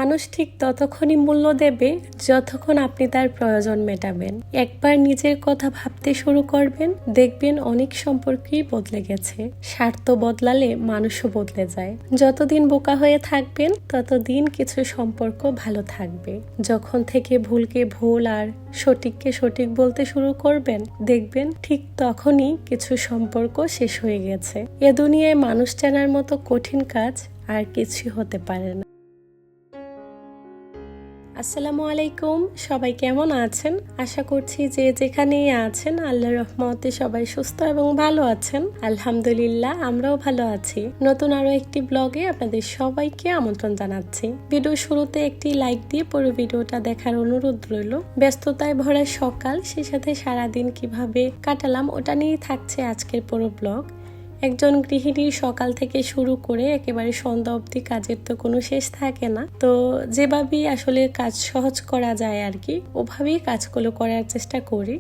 মানুষ ঠিক ততক্ষণই মূল্য দেবে যতক্ষণ আপনি তার প্রয়োজন মেটাবেন। একবার নিজের কথা ভাবতে শুরু করবেন, দেখবেন অনেক সম্পর্কই বদলে গেছে। স্বার্থ বদলালে মানুষও বদলে যায়। যতদিন বোকা হয়ে থাকবেন ততদিন কিছু সম্পর্ক ভালো থাকবে। যখন থেকে ভুলকে ভুল আর সঠিককে সঠিক বলতে শুরু করবেন, দেখবেন ঠিক তখনই কিছু সম্পর্ক শেষ হয়ে গেছে। এ দুনিয়ায় মানুষ চেনার মতো কঠিন কাজ আর কিছুই হতে পারে না। আসসালামু আলাইকুম, সবাই কেমন আছেন? আশা করছি যে যেখানেই আছেন আল্লাহর রহমতে সবাই সুস্থ এবং ভালো আছেন। আলহামদুলিল্লাহ, আমরাও ভালো আছি। নতুন আরো একটি ব্লগে আপনাদের সবাইকে আমন্ত্রণ জানাচ্ছি। ভিডিও শুরুতে একটি লাইক দিয়ে পুরো ভিডিওটা দেখার অনুরোধ রইল। ব্যস্ততায় ভরা সকাল, সে সাথে সারাদিন কিভাবে কাটালাম ওটা নিয়েই থাকছে আজকের পুরো ব্লগ। একজন গৃহিণীর সকাল থেকে শুরু করে একেবারে সন্ধ্যা অবধি কাজের তো কোনো শেষ থাকে না। তো যেভাবেই আসলে কাজ সহজ করা যায় আর কি, ওভাবেই কাজগুলো করার চেষ্টা করি।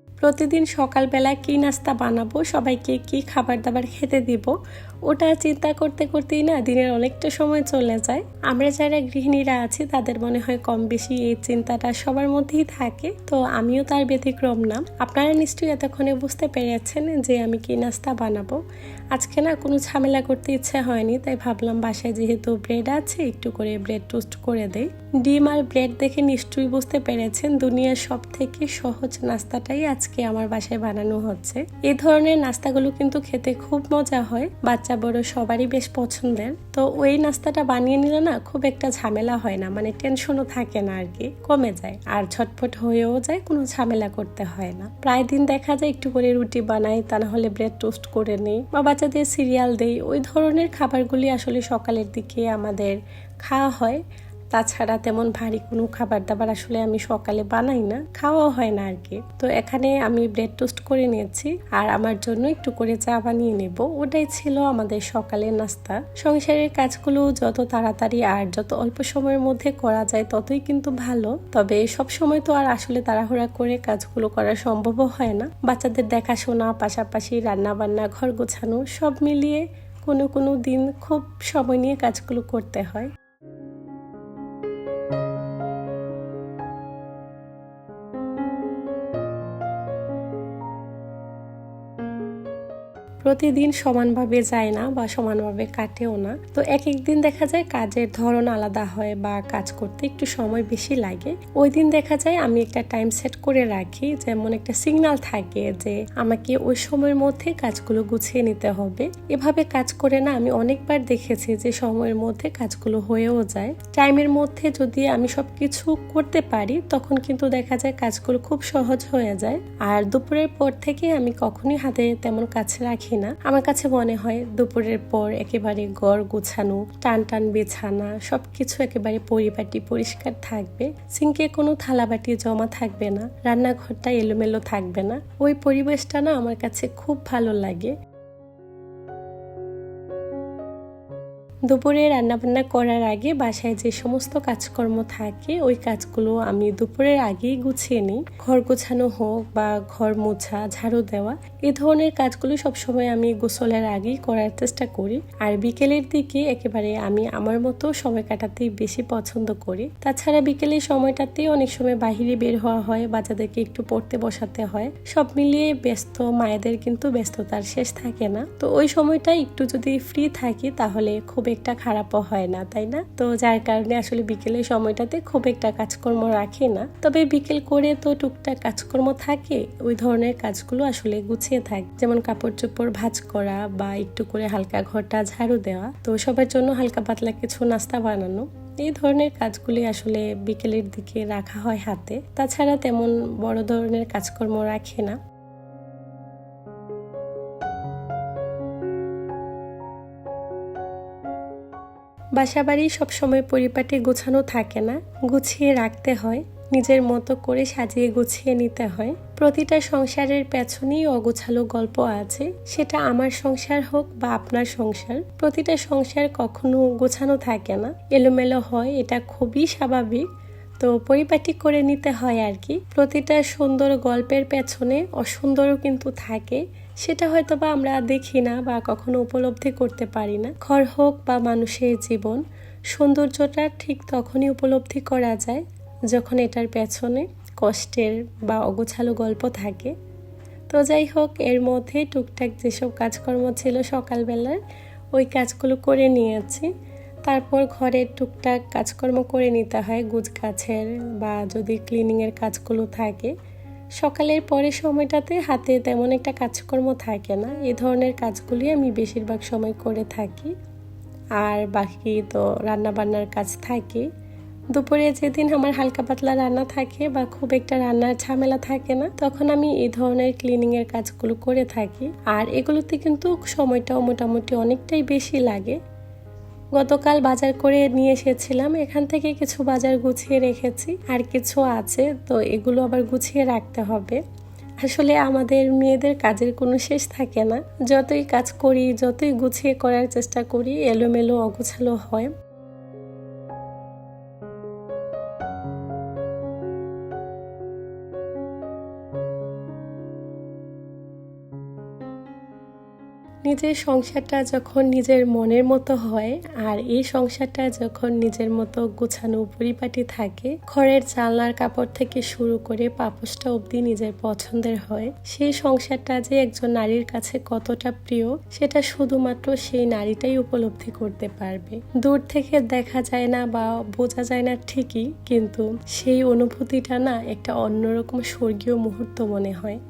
প্রতিদিন সকালবেলা কি নাস্তা বানাবো, সবাইকে কি খাবার দাবার খেতে দিব, ওটা চিন্তা করতে করতেই না দিনের অনেকটা সময় চলে যায়। আমরা যারা গৃহিণীরা আছি তাদের মনে হয় কম বেশি এই চিন্তাটা সবার মধ্যেই থাকে, তো আমিও তার ব্যতিক্রম না। আপনারা নিশ্চয়ই এতক্ষণে বুঝতে পেরেছেন যে আমি কি নাস্তা বানাবো। আজকে না কোনো ঝামেলা করতে ইচ্ছে হয়নি, তাই ভাবলাম বাসায় যেহেতু ব্রেড আছে একটু করে ব্রেড টোস্ট করে দেই। ডিম আর ব্রেড দেখে নিশ্চয়ই বুঝতে পেরেছেন দুনিয়ার সব থেকে সহজ নাস্তাটাই আজকে আমার বাসায় বানানো হচ্ছে। এই ধরনের নাস্তাগুলো কিন্তু খেতে খুব মজা হয়, বাচ্চা বড় সবারই বেশ পছন্দের। তো ওই নাস্তাটা বানিয়ে নিলে না খুব একটা ঝামেলা হয় না, মানে টেনশনও থাকে না আর কি, কমে যায় আর ঝটপট হয়েও যায়, কোনো ঝামেলা করতে হয় না। প্রায় দিন দেখা যায় একটু করে রুটি বানাই, তা না হলে ব্রেড টোস্ট করে নেই বা বাচ্চাদের সিরিয়াল দেই। ওই ধরনের খাবারগুলি আসলে সকালের দিকে আমাদের খাওয়া হয়। তাছাড়া তেমন ভারী কোনো খাবার দাবার আসলে আমি সকালে বানাই না, খাওয়া হয় না আর কি। তো এখানে আমি ব্রেড টোস্ট করে নিয়েছি আর আমার জন্য একটু করে চা বানিয়ে নেব। ওটাই ছিল আমাদের সকালের নাস্তা। সংসারের কাজগুলো যত তাড়াতাড়ি আর যত অল্প সময়ের মধ্যে করা যায় ততই কিন্তু ভালো। তবে সব সময় তো আর আসলে তাড়াহুড়া করে কাজগুলো করা সম্ভবও হয় না। বাচ্চাদের দেখাশোনা, পাশাপাশি রান্না বান্না, ঘর গোছানো সব মিলিয়ে কোনো কোনো দিন খুব সময় নিয়ে কাজগুলো করতে হয়। প্রতিদিন সমানভাবে যায় না বা সমানভাবে কাটেও না। তো এক এক দিন দেখা যায় কাজের ধরন আলাদা হয় বা কাজ করতে একটু সময় বেশি লাগে। ওই দিন দেখা যায় আমি একটা টাইম সেট করে রাখি, যেমন একটা সিগন্যাল থাকে যে আমাকে ওই সময়ের মধ্যে কাজগুলো গুছিয়ে নিতে হবে। এভাবে কাজ করে না আমি অনেকবার দেখেছি যে সময়ের মধ্যে কাজগুলো হয়েও যায়। টাইমের মধ্যে যদি আমি সবকিছু করতে পারি তখন কিন্তু দেখা যায় কাজগুলো খুব সহজ হয়ে যায়। আর দুপুরের পর থেকে আমি কখনোই হাতে তেমন কাজ রাখি না। আমার কাছে মনে হয় দুপুরের পর একেবারে ঘর গোছানো, টান টান বিছানা সবকিছু একেবারে পরিপাটি পরিষ্কার থাকবে। সিঙ্কে কোনো থালাবাটি জমা থাকবে না, রান্নাঘরটা এলোমেলো থাকবে না। ওই পরিবেশটা না আমার কাছে খুব ভালো লাগে। দুপুরে রান্নাবান্না করার আগে বাসায় যে সমস্ত কাজকর্ম থাকে ওই কাজগুলো আমি দুপুরের আগেই গুছিয়ে নিই। ঘর গোছানো হোক বা ঘর মোছা, ঝাড়ু দেওয়া, এই ধরনের কাজগুলো সবসময় আমি গোসলের আগেই করার চেষ্টা করি। আর বিকেলের দিকে একেবারে আমি আমার মতো সময় কাটাতেই বেশি পছন্দ করি। তাছাড়া বিকেলের সময়টাতে অনেক সময় বাহিরে বের হওয়া হয়, বাচ্চাদেরকে একটু পড়তে বসাতে হয়। সব মিলিয়ে ব্যস্ত মায়েদের কিন্তু ব্যস্ততার শেষ থাকে না। তো ওই সময়টা একটু যদি ফ্রি থাকি তাহলে খুব একটা খারাপও হয় না, তাই না? তো যার কারণে আসলে বিকেলের সময়টাতে খুব একটা কাজকর্ম রাখি না। তবে বিকেল করে তো টুকটাক কাজকর্ম থাকে, ওই ধরনের কাজগুলো আসলে গুছিয়ে থাকে, যেমন কাপড় চোপড় ভাঁজ করা বা একটু করে হালকা ঘরটা ঝাড়ু দেওয়া, তো সবার জন্য হালকা পাতলা কিছু নাস্তা বানানো। এই ধরনের কাজগুলি আসলে বিকেলের দিকে রাখা হয় হাতে। তাছাড়া তেমন বড় ধরনের কাজকর্ম রাখি না। বাসাবাড়ি সবসময় পরিপাটি গোছানো থাকে না, গুছিয়ে রাখতে হয়, নিজের মতো করে সাজিয়ে গুছিয়ে নিতে হয়। প্রতিটা সংসারের পেছনেই অগোছালো গল্প আছে, সেটা আমার সংসার হোক বা আপনার সংসার। প্রতিটা সংসার কখনো গোছানো থাকে না, এলোমেলো হয়, এটা খুবই স্বাভাবিক। তো পরিপাটি করে নিতে হয় আর কি। প্রতিটা সুন্দর গল্পের পেছনে অসুন্দরও কিন্তু থাকে, সেটা হয়তো বা আমরা দেখি না বা কখনো উপলব্ধি করতে পারি না। ঘর হোক বা মানুষের জীবন, সৌন্দর্যটা ঠিক তখনই উপলব্ধি করা যায় যখন এটার পেছনে কষ্টের বা অগোছালো গল্প থাকে। তো যাই হোক, এর মধ্যে টুকটাক যেসব কাজকর্ম ছিল সকালবেলার, ওই কাজগুলো করে নিয়েছি। তারপর ঘরের টুকটাক কাজকর্ম করে নিতে হয়, গুছগাছের বা যদি ক্লিনিংয়ের কাজগুলো থাকে। সকালের পরে সময়টাতে হাতে তেমন একটা কাজকর্ম থাকে না, এই ধরনের কাজগুলি আমি বেশিরভাগ সময় করে থাকি। আর বাকি তো রান্নাবান্নার কাজ থাকে। দুপুরে যেদিন আমার হালকা পাতলা রান্না থাকে বা খুব একটা রান্নার ঝামেলা থাকে না, তখন আমি এই ধরনের ক্লিনিংয়ের কাজগুলো করে থাকি। আর এগুলোতে কিন্তু সময়টাও মোটামুটি অনেকটাই বেশি লাগে। গতকাল বাজার করে নিয়ে এসেছিলাম, এখান থেকে কিছু বাজার গুছিয়ে রেখেছি, আর কিছু আছে, তো এগুলো আবার গুছিয়ে রাখতে হবে। আসলে আমাদের মেয়েদের কাজের কোনো শেষ থাকে না, যতই কাজ করি, যতই গুছিয়ে করার চেষ্টা করি, এলোমেলো অগোছালো হয়। নিজের সংসারটা যখন নিজের মনের মতো হয়, আর এই সংসারটা যখন নিজের মতো গোছানো পরিপাটি থাকে, ঘরের জানলার কাপড় থেকে শুরু করে পাপোশটা অবধি নিজের পছন্দের হয়, সেই সংসারটা যে একজন নারীর কাছে কতটা প্রিয় সেটা শুধুমাত্র সেই নারীটাই উপলব্ধি করতে পারবে। দূর থেকে দেখা যায় না বা বোঝা যায় না ঠিকই, কিন্তু সেই অনুভূতিটা না একটা অন্যরকম স্বর্গীয় মুহূর্ত মনে হয়।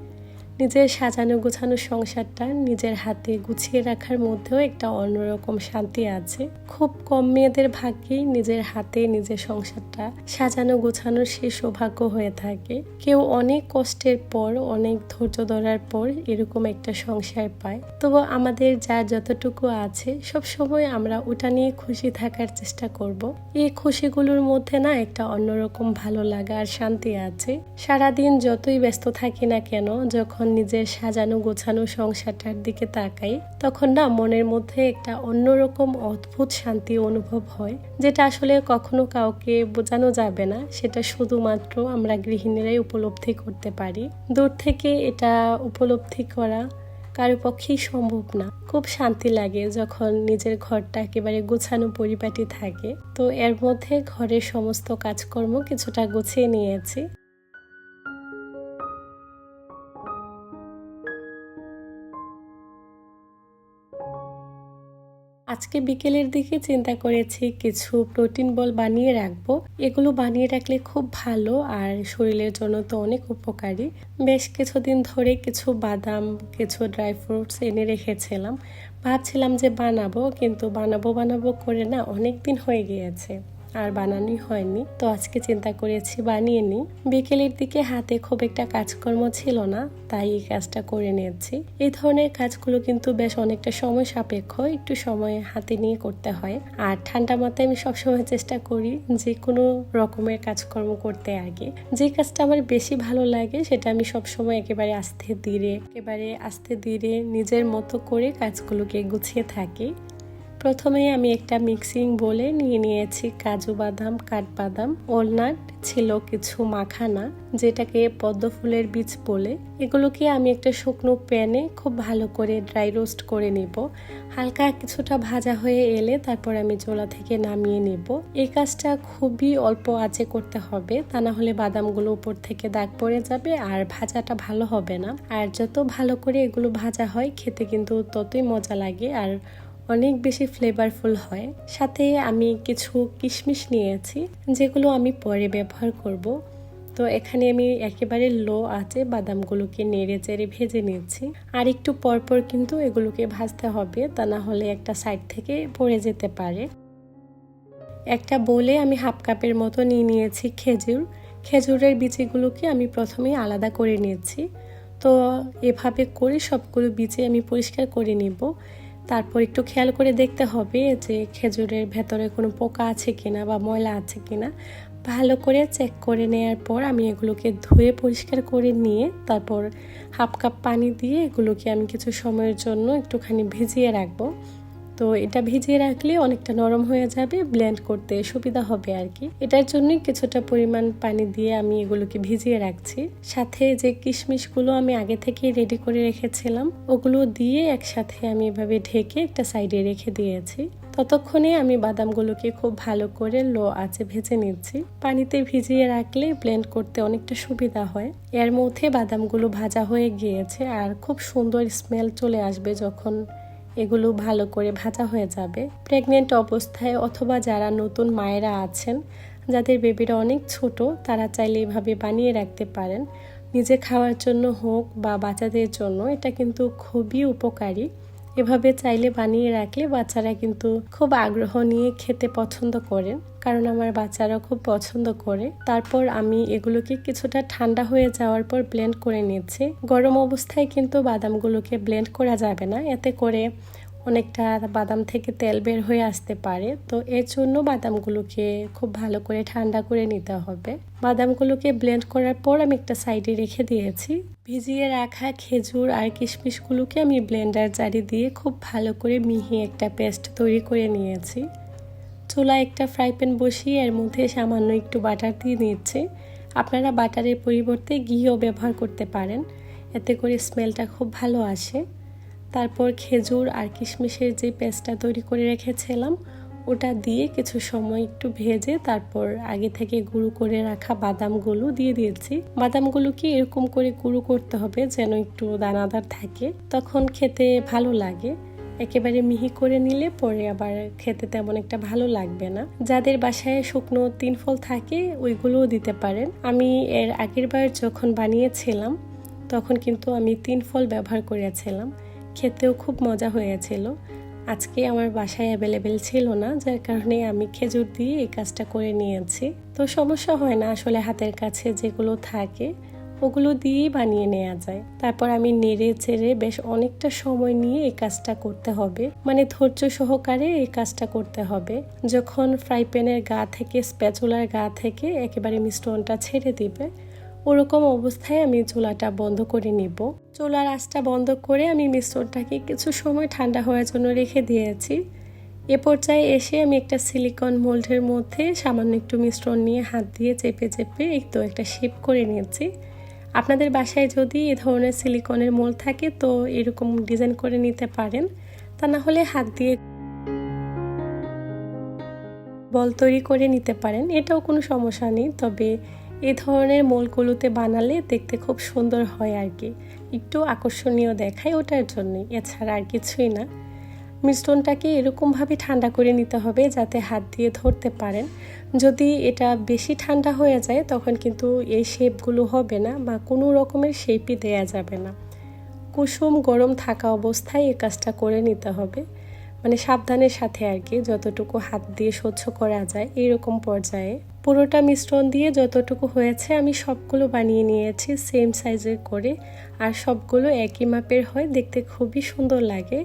নিজের সাজানো গোছানো সংসারটা নিজের হাতে গুছিয়ে রাখার মধ্যেও একটা অন্যরকম শান্তি আছে। খুব কম মেয়েদের ভাগ্যেই নিজের হাতে নিজের সংসারটা সাজানো গোছানোর সেই সৌভাগ্য হয়ে থাকে। কেউ অনেক কষ্টের পর, অনেক ধৈর্য ধরার পর এরকম একটা সংসার পায়। তবু আমাদের যার যতটুকু আছে সব সময় আমরা ওটা নিয়ে খুশি থাকার চেষ্টা করব। এই খুশিগুলোর মধ্যে না একটা অন্যরকম ভালো লাগা আর শান্তি আছে। সারাদিন যতই ব্যস্ত থাকি না কেন, যখন নিজের সাজানো গোছানো সংসারটার দিকে তাকাই, তখন না মনের মধ্যে একটা অন্যরকম অদ্ভুত শান্তি অনুভব হয়, যেটা আসলে কখনো কাউকে বোঝানো যাবে না। সেটা শুধুমাত্র আমরা গৃহিণীরাই উপলব্ধি করতে পারি। দূর থেকে এটা উপলব্ধি করা কারো পক্ষেই সম্ভব না। খুব শান্তি লাগে যখন নিজের ঘরটা একেবারে গোছানো পরিপাটি থাকে। তো এর মধ্যে ঘরের সমস্ত কাজকর্ম কিছুটা গুছিয়ে নিয়েছি। আজকে বিকেলের দিকে চিন্তা করেছি কিছু প্রোটিন বল বানিয়ে রাখবো। এগুলো বানিয়ে রাখলে খুব ভালো আর শরীরের জন্য তো অনেক উপকারী। বেশ কিছুদিন ধরে কিছু বাদাম, কিছু ড্রাই ফ্রুটস এনে রেখেছিলাম। ভাবছিলাম যে বানাবো, কিন্তু বানাবো করে না অনেক দিন হয়ে গিয়েছে, আর বানানোই হয়নি। তো আজকে চিন্তা করেছি বানিয়ে নিই। বিকেলের দিকে হাতে খুব একটা কাজকর্ম ছিল না, তাই এই কাজটা করে নিয়েছি। এই ধরনের কাজগুলো কিন্তু বেশ অনেকটা সময় সাপেক্ষ, একটু সময় হাতে নিয়ে করতে হয়। আর ঠান্ডা মাথায় আমি সবসময় চেষ্টা করি যে কোনো রকমের কাজকর্ম করতে আগে। যে কাজটা আমার বেশি ভালো লাগে সেটা আমি সবসময় একেবারে আস্তে ধীরে নিজের মতো করে কাজগুলোকে গুছিয়ে থাকি। প্রথমে আমি একটা মিক্সিং বোলে নিয়ে নিয়েছি কাজু বাদাম, কাঠবাদাম, ওলনাট, ছিল কিছু মাখানা, যেটাকে পদ্ম ফুলের বীজ বলে। এগুলোকে আমি একটা শুকনো প্যানে খুব ভালো করে ড্রাই রোস্ট করে নিব। হালকা কিছুটা ভাজা হয়ে এলে তারপর আমি চুলা থেকে নামিয়ে নিব। এই কাজটা খুবই অল্প আঁচে করতে হবে, তা না হলে বাদামগুলো উপর থেকে দাগ পড়ে যাবে আর ভাজাটা ভালো হবে না। আর যত ভালো করে এগুলো ভাজা হয় খেতে কিন্তু ততই মজা লাগে আর অনেক বেশি ফ্লেভারফুল হয়। সাথে আমি কিছু কিশমিশ নিয়েছি, যেগুলো আমি পরে ব্যবহার করব। তো এখানে আমি একেবারে লো আঁচে বাদামগুলোকে নেড়ে চেড়ে ভেজে নিয়েছি। আর একটু পরপর কিন্তু এগুলোকে ভাজতে হবে, তা না হলে একটা সাইড থেকে পড়ে যেতে পারে। একটা বোলে আমি হাফ কাপের মতো নিয়ে নিয়েছি খেজুরের বিচিগুলোকে আমি প্রথমেই আলাদা করে নিয়েছি। তো এভাবে করে সবগুলো বিচি আমি পরিষ্কার করে নিব। তারপর একটু খেয়াল করে দেখতে হবে যে খেজুরের ভেতরে কোনো পোকা আছে কিনা বা ময়লা আছে কিনা। ভালো করে চেক করে নেওয়ার পর আমি এগুলোকে ধুয়ে পরিষ্কার করে নিয়ে তারপর হাফ কাপ পানি দিয়ে এগুলোকে আমি কিছু সময়ের জন্য একটুখানি ভিজিয়ে রাখবো। তো এটা ভিজিয়ে রাখলে অনেকটা নরম হয়ে যাবে, ব্লেন্ড করতে সুবিধা হবে আর কি। এটার জন্যই কিছুটা পরিমাণ পানি দিয়ে আমি এগুলোকে ভিজিয়ে রাখছি। সাথে যে কিশমিশগুলো আমি আগে থেকে রেডি করে রেখেছিলাম ওগুলো দিয়ে একসাথে আমি এভাবে ঢেকে একটা সাইডে রেখে দিয়েছি। ততক্ষণে আমি বাদামগুলোকে খুব ভালো করে লো আঁচে ভেজে নিচ্ছি। পানিতে ভিজিয়ে রাখলে ব্লেন্ড করতে অনেকটা সুবিধা হয়। এর মধ্যে বাদামগুলো ভাজা হয়ে গিয়েছে আর খুব সুন্দর স্মেল চলে আসবে যখন এগুলো ভালো করে ভাজা হয়ে যাবে। প্রেগনেন্ট অবস্থায় অথবা যারা নতুন মায়েরা আছেন, যাদের বেবিরা অনেক ছোট, তারা চাইলে এভাবে বানিয়ে রাখতে পারেন। নিজে খাওয়ার জন্য হোক বা বাচ্চাদের জন্য এটা কিন্তু খুবই উপকারী। এভাবে চাইলে বানিয়ে রাখলে বাচ্চারা কিন্তু খুব আগ্রহ নিয়ে খেতে পছন্দ করেন, কারণ আমার বাচ্চারা খুব পছন্দ করে। তারপর আমি এগুলোকে কিছুটা ঠান্ডা হয়ে যাওয়ার পর ব্লেন্ড করে নিচ্ছি। গরম অবস্থায় কিন্তু বাদামগুলোকে ব্লেন্ড করা যাবে না, এতে করে অনেকটা বাদাম থেকে তেল বের হয়ে আসতে পারে। তো এর জন্য বাদামগুলোকে খুব ভালো করে ঠান্ডা করে নিতে হবে। বাদামগুলোকে ব্লেন্ড করার পর আমি একটা সাইডে রেখে দিয়েছি। ভিজিয়ে রাখা খেজুর আর কিশমিশগুলোকে আমি ব্লেন্ডার জারে দিয়ে খুব ভালো করে মিহি একটা পেস্ট তৈরি করে নিয়েছি। চুলায় একটা ফ্রাই প্যান বসিয়ে এর মধ্যে সামান্য একটু বাটার দিয়ে নিচ্ছি। আপনারা বাটারের পরিবর্তে ঘিও ব্যবহার করতে পারেন, এতে করে স্মেলটা খুব ভালো আসে। তারপর খেজুর আর কিশমিশের যে পেস্টটা তৈরি করে রেখেছিলাম ওটা দিয়ে কিছু সময় একটু ভেজে তারপর আগে থেকে গুঁড়ো করে রাখা বাদামগুলো দিয়ে দিয়েছি। বাদামগুলোকে এরকম করে গুঁড়ো করতে হবে যেন একটু দানাদার থাকে, তখন খেতে ভালো লাগে। একেবারে মিহি করে নিলে পরে আবার খেতে তেমন একটা ভালো লাগবে না। যাদের বাসায় শুকনো 3 ফল থাকে ওইগুলোও দিতে পারেন। আমি এর আগের বার যখন বানিয়েছিলাম তখন কিন্তু আমি 3 ফল ব্যবহার করেছিলাম, খেতেও খুব মজা হয়েছিল। আজকে আমার বাসায় অ্যাভেলেবেল ছিল না, যার কারণে আমি খেজুর দিয়ে এই কাজটা করে নিয়েছি। তো সমস্যা হয় না, আসলে হাতের কাছে যেগুলো থাকে ওগুলো দিয়েই বানিয়ে নেওয়া যায়। তারপর আমি নেড়ে চেড়ে বেশ অনেকটা সময় নিয়ে এই কাজটা করতে হবে, মানে ধৈর্য সহকারে এই কাজটা করতে হবে। যখন ফ্রাই প্যানের গা থেকে, স্প্যাচুলার গা থেকে একেবারে মিশ্রণটা ছেড়ে দিবে, ওরকম অবস্থায় আমি চুলাটা বন্ধ করে নিব। চুলার আঁচটা বন্ধ করে আমি মিশ্রণটাকে কিছু সময় ঠান্ডা হওয়ার জন্য রেখে দিয়েছি। এ পর্যায়ে এসে আমি একটা সিলিকন মোল্ডের মধ্যে সামান্য একটু মিশ্রণ নিয়ে হাত দিয়ে চেপে চেপে একটু একটা শেপ করে নিয়েছি। আপনাদের বাসায় যদি এ ধরনের সিলিকনের মোল্ড থাকে তো এরকম ডিজাইন করে নিতে পারেন, তা না হলে হাত দিয়ে বল তৈরি করে নিতে পারেন, এটাও কোনো সমস্যা নেই। তবে এই ধরনের মোলগুলোতে বানালে দেখতে খুব সুন্দর হয় আর কি, একটু আকর্ষণীয় দেখায়, ওটার জন্যই, এছাড়া আর কিছুই না। মিশ্রণটাকে এরকমভাবে ঠান্ডা করে নিতে হবে যাতে হাত দিয়ে ধরতে পারেন। যদি এটা বেশি ঠান্ডা হয়ে যায় তখন কিন্তু এই শেপগুলো হবে না বা কোনো রকমের শেপই দেয়া যাবে না। কুসুম গরম থাকা অবস্থায় এই কাজটা করে নিতে হবে, মানে সাবধানের সাথে আর কি, যতটুকু হাত দিয়ে সহ্য করা যায় এরকম পর্যায়ে। পুরোটা মিশ্রণ দিয়ে যতটুকু হয়েছে আমি সবগুলো বানিয়ে নিয়েছি সেম সাইজের করে, আর সবগুলো একই মাপের হয়, দেখতে খুবই সুন্দর লাগে।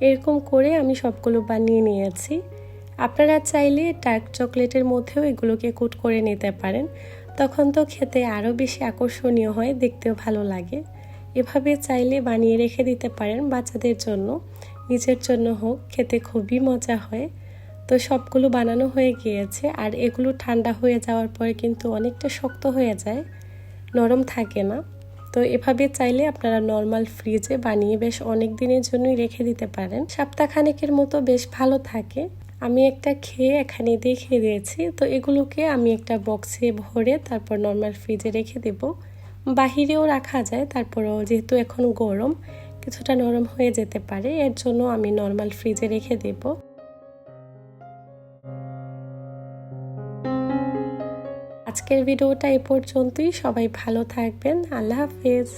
এরকম করে আমি সবগুলো বানিয়ে নিয়েছি। আপনারা চাইলে ডার্ক চকলেটের মধ্যেও এগুলোকে কোট করে নিতে পারেন, তখন তো খেতে আরও বেশি আকর্ষণীয় হয়, দেখতেও ভালো লাগে। এভাবে চাইলে বানিয়ে রেখে দিতে পারেন বাচ্চাদের জন্য, নিজের জন্য হোক, খেতে খুবই মজা হয়। তো সবগুলো বানানো হয়ে গিয়েছে, আর এগুলো ঠান্ডা হয়ে যাওয়ার পরে কিন্তু অনেকটা শক্ত হয়ে যায়, নরম থাকে না। তো এভাবে চাইলে আপনারা নর্মাল ফ্রিজে বানিয়ে বেশ অনেক দিনের জন্যই রেখে দিতে পারেন, সপ্তাহখানেকের মতো বেশ ভালো থাকে। আমি একটা খেয়ে এখানে দেখিয়ে দিয়েছি। তো এগুলোকে আমি একটা বক্সে ভরে তারপর নর্মাল ফ্রিজে রেখে দেব। বাহিরেও রাখা যায়, তারপরেও যেহেতু এখন গরম কিছুটা নরম হয়ে যেতে পারে, এর জন্য আমি নর্মাল ফ্রিজে রেখে দেব। আজকের ভিডিওটা এ পর্যন্তই। সবাই ভালো থাকবেন। আল্লাহ হাফেজ।